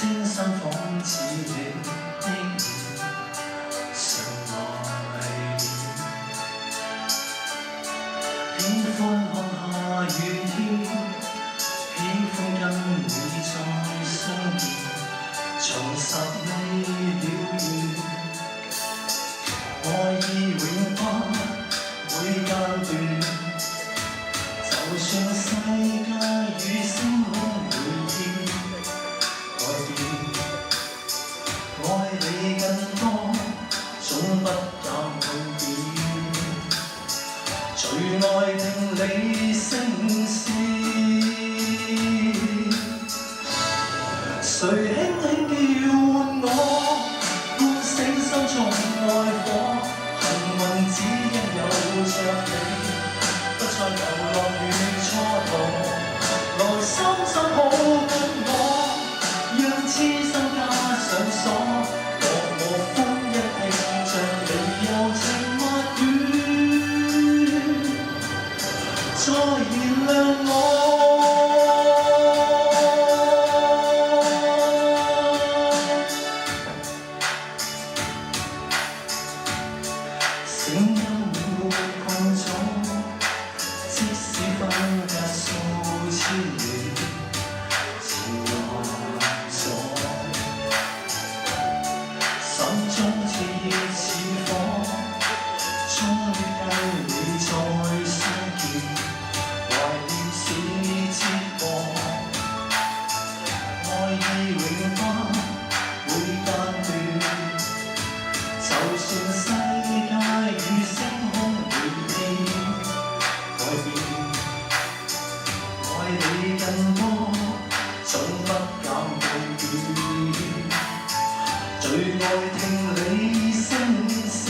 清新仿似你的臉，常懷念。喜歡看下雨天，喜歡跟你再相見，重拾你了緣。愛意永不會間斷，就算世界與星空每天改變，愛你更多，總不減半點。最愛聽你聲線，誰輕輕叫喚我，喚醒心中愛火。幸運只因有着你，不再流浪與蹉跎。來深深抱緊我，讓痴心加上鎖。樂和歡一聽着你柔情蜜語，再燃亮我。聲音滿滿困阻，即使分隔數千里，情難阻。心中熾熱似火，終於跟你再相見，懷念似折磨。愛意永不會間斷，就算世界與星空每天改變，愛你更多，總不減半點。最愛聽你聲線，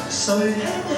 誰輕輕